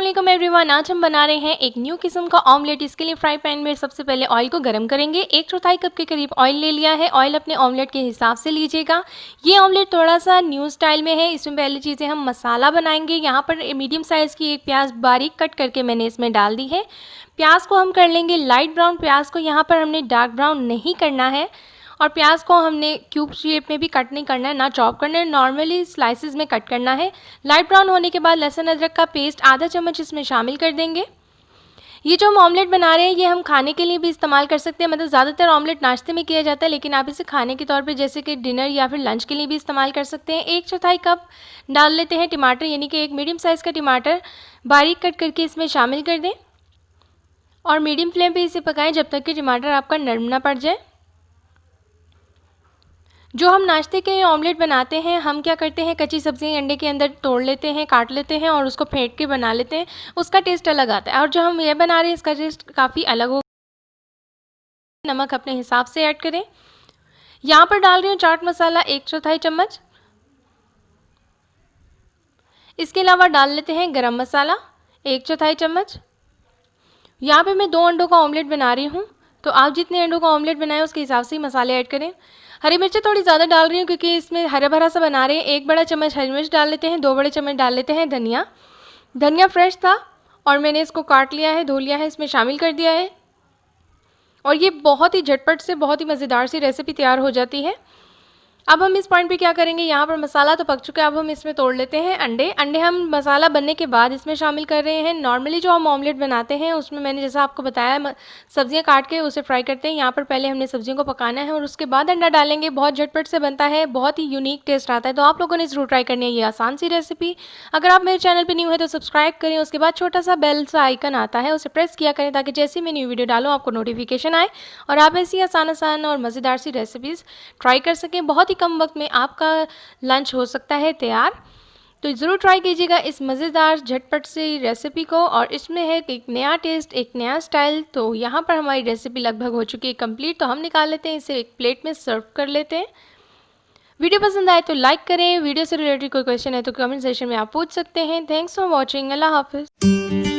अस्सलाम एवरीवन। आज हम बना रहे हैं एक न्यू किस्म का ऑमलेट। इसके लिए फ्राई पैन में सबसे पहले ऑयल को गर्म करेंगे। 1/4 कप के करीब ऑयल ले लिया है। ऑयल अपने ऑमलेट के हिसाब से लीजिएगा। ये ऑमलेट थोड़ा सा न्यू स्टाइल में है। इसमें पहली चीज़ें हम मसाला बनाएंगे। यहाँ पर मीडियम साइज़ की एक प्याज बारीक कट करके मैंने इसमें डाल दी है। प्याज को हम कर लेंगे लाइट ब्राउन। प्याज को यहाँ पर हमने डार्क ब्राउन नहीं करना है और प्याज को हमने क्यूब शेप में भी कट नहीं करना है, ना चॉप करना है, नॉर्मली स्लाइसेस में कट करना है। लाइट ब्राउन होने के बाद लहसुन अदरक का पेस्ट आधा चम्मच इसमें शामिल कर देंगे। ये जो हम ऑमलेट बना रहे हैं ये हम खाने के लिए भी इस्तेमाल कर सकते हैं। मतलब ज़्यादातर ऑमलेट नाश्ते में किया जाता है, लेकिन आप इसे खाने के तौर पे जैसे कि डिनर या फिर लंच के लिए भी इस्तेमाल कर सकते हैं। 1/4 कप डाल लेते हैं टमाटर, यानी कि एक मीडियम साइज़ का टमाटर बारीक कट करके इसमें शामिल कर दें और मीडियम फ्लेम पर इसे पकाएँ जब तक कि टमाटर आपका नरम ना पड़ जाए। जो हम नाश्ते के ऑमलेट बनाते हैं, हम क्या करते हैं, कच्ची सब्ज़ी अंडे के अंदर तोड़ लेते हैं, काट लेते हैं और उसको फेंट के बना लेते हैं। उसका टेस्ट अलग आता है और जो हम ये बना रहे हैं इसका टेस्ट काफ़ी अलग होगा। नमक अपने हिसाब से ऐड करें। यहाँ पर डाल रही हूँ चाट मसाला 1/4 चम्मच। इसके अलावा डाल लेते हैं गरम मसाला 1/4 चम्मच। यहाँ पे मैं 2 अंडों का ऑमलेट बना रही हूँ, तो आप जितने अंडों का ऑमलेट बनाएं उसके हिसाब से ही मसाले ऐड करें। हरी मिर्चें थोड़ी ज़्यादा डाल रही हूँ क्योंकि इसमें हरा भरा सा बना रहे हैं। 1 बड़ा चम्मच हरी मिर्च डाल लेते हैं। 2 बड़े चम्मच डाल लेते हैं धनिया। धनिया फ्रेश था और मैंने इसको काट लिया है, धो लिया है, इसमें शामिल कर दिया है और ये बहुत ही झटपट से बहुत ही मज़ेदार सी रेसिपी तैयार हो जाती है। अब हम इस पॉइंट पे क्या करेंगे, यहाँ पर मसाला तो पक चुका है। अब हम इसमें तोड़ लेते हैं अंडे। अंडे हम मसाला बनने के बाद इसमें शामिल कर रहे हैं। नॉर्मली जो हम ऑमलेट बनाते हैं उसमें मैंने जैसा आपको बताया सब्जियां काट के उसे फ्राई करते हैं। यहाँ पर पहले हमने सब्जियों को पकाना है और उसके बाद अंडा डालेंगे। बहुत झटपट से बनता है, बहुत ही यूनिक टेस्ट आता है। तो आप लोगों ने ज़रूर ट्राई करनी है ये आसान सी रेसिपी। अगर आप मेरे चैनल पर न्यू है तो सब्सक्राइब करें। उसके बाद छोटा सा बेल सा आइकन आता है, उसे प्रेस किया करें ताकि जैसे मैं न्यू वीडियो डालूँ आपको नोटिफिकेशन आए और आप ऐसी आसान और मज़ेदार सी रेसिपीज़ ट्राई कर सकें। बहुत ही कम वक्त में आपका लंच हो सकता है तैयार। तो ज़रूर ट्राई कीजिएगा इस मज़ेदार झटपट से रेसिपी को। और इसमें है एक नया टेस्ट, एक नया स्टाइल। तो यहाँ पर हमारी रेसिपी लगभग हो चुकी है कंप्लीट। तो हम निकाल लेते हैं इसे, एक प्लेट में सर्व कर लेते हैं। वीडियो पसंद आए तो लाइक करें। वीडियो से रिलेटेड कोई क्वेश्चन है तो कमेंट सेक्शन में आप पूछ सकते हैं। Thanks for watching. अल्लाह हाफिज़।